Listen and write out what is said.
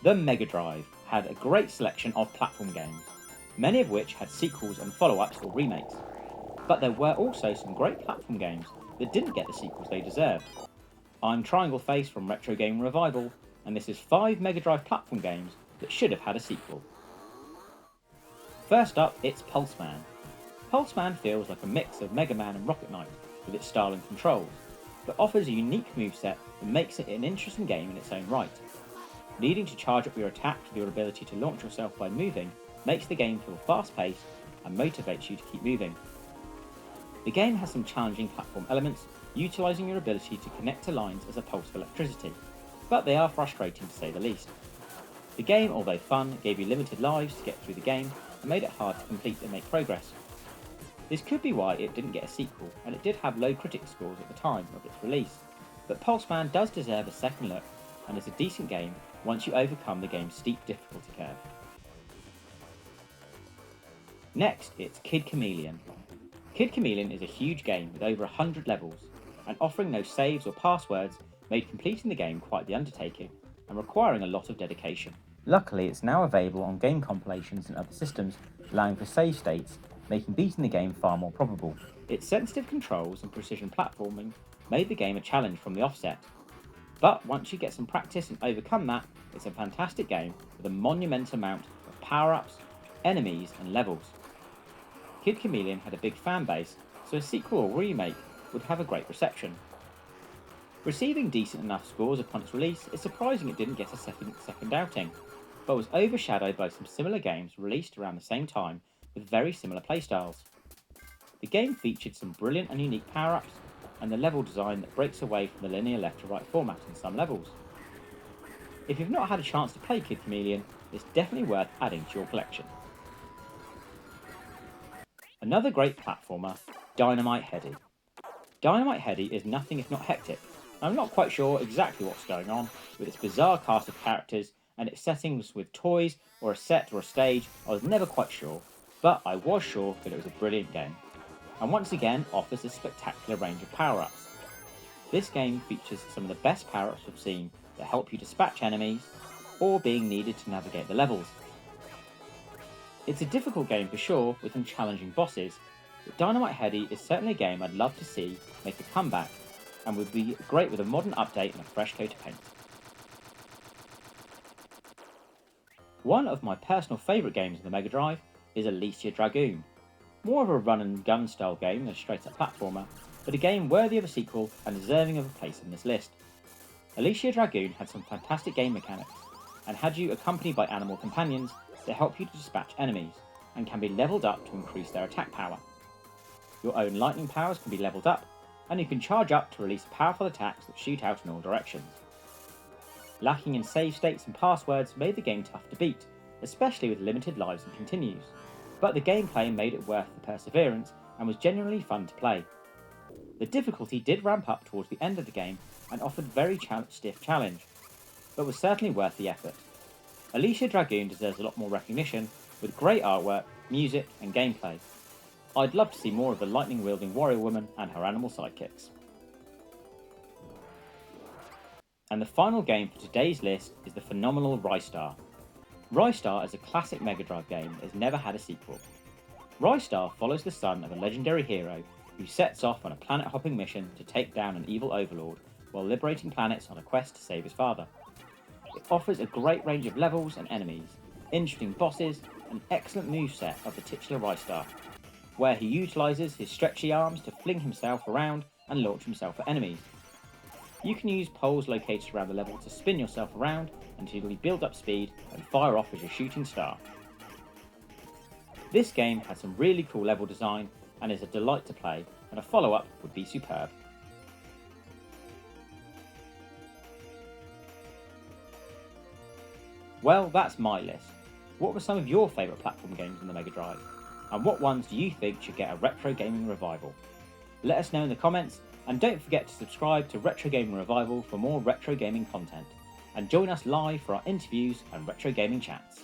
The Megadrive had a great selection of platform games, many of which had sequels and follow-ups or remakes. But there were also some great platform games that didn't get the sequels they deserved. I'm Triangle Face from Retro Gaming Revival, and this is 5 Megadrive platform games that should have had a sequel. First up, it's Pulseman. Pulseman feels like a mix of Mega Man and Rocket Knight with its style and controls, but offers a unique moveset that makes it an interesting game in its own right. Needing to charge up your attack with your ability to launch yourself by moving makes the game feel fast-paced and motivates you to keep moving. The game has some challenging platform elements, utilising your ability to connect to lines as a pulse of electricity, but they are frustrating to say the least. The game, although fun, gave you limited lives to get through the game and made it hard to complete and make progress. This could be why it didn't get a sequel, and it did have low critic scores at the time of its release, but Pulseman does deserve a second look and is a decent game once you overcome the game's steep difficulty curve. Next, it's Kid Chameleon. Kid Chameleon is a huge game with over 100 levels, and offering no saves or passwords made completing the game quite the undertaking, and requiring a lot of dedication. Luckily, it's now available on game compilations and other systems, allowing for save states, making beating the game far more probable. Its sensitive controls and precision platforming made the game a challenge from the offset. But once you get some practice and overcome that, it's a fantastic game with a monumental amount of power-ups, enemies and levels. Kid Chameleon had a big fan base, so a sequel or remake would have a great reception. Receiving decent enough scores upon its release, it's surprising it didn't get a second outing, but was overshadowed by some similar games released around the same time with very similar playstyles. The game featured some brilliant and unique power-ups, and the level design that breaks away from the linear left to right format in some levels. If you've not had a chance to play Kid Chameleon, it's definitely worth adding to your collection. Another great platformer, Dynamite Heady. Dynamite Heady is nothing if not hectic. I'm not quite sure exactly what's going on with its bizarre cast of characters and its settings with toys or a set or a stage. I was never quite sure, but I was sure that it was a brilliant game, and once again offers a spectacular range of power-ups. This game features some of the best power-ups we've seen that help you dispatch enemies, or being needed to navigate the levels. It's a difficult game for sure, with some challenging bosses, but Dynamite Heady is certainly a game I'd love to see make a comeback, and would be great with a modern update and a fresh coat of paint. One of my personal favourite games in the Megadrive is Alicia Dragoon. More of a run and gun style game than a straight up platformer, but a game worthy of a sequel and deserving of a place in this list. Alicia Dragoon had some fantastic game mechanics, and had you accompanied by animal companions that help you to dispatch enemies, and can be levelled up to increase their attack power. Your own lightning powers can be levelled up, and you can charge up to release powerful attacks that shoot out in all directions. Lacking in save states and passwords made the game tough to beat, especially with limited lives and continues, but the gameplay made it worth the perseverance and was genuinely fun to play. The difficulty did ramp up towards the end of the game and offered very stiff challenge, but was certainly worth the effort. Alicia Dragoon deserves a lot more recognition, with great artwork, music and gameplay. I'd love to see more of the lightning-wielding warrior woman and her animal sidekicks. And the final game for today's list is the phenomenal Roystar. Roystar is a classic Megadrive game that has never had a sequel. Roystar follows the son of a legendary hero who sets off on a planet-hopping mission to take down an evil overlord while liberating planets on a quest to save his father. It offers a great range of levels and enemies, interesting bosses, and excellent moveset of the titular Roystar, where he utilises his stretchy arms to fling himself around and launch himself at enemies. You can use poles located around the level to spin yourself around until you build up speed and fire off as a shooting star. This game has some really cool level design and is a delight to play, and a follow-up would be superb. Well, that's my list. What were some of your favourite platform games in the Megadrive? And what ones do you think should get a retro gaming revival? Let us know in the comments, and don't forget to subscribe to Retro Gaming Revival for more retro gaming content, and join us live for our interviews and retro gaming chats.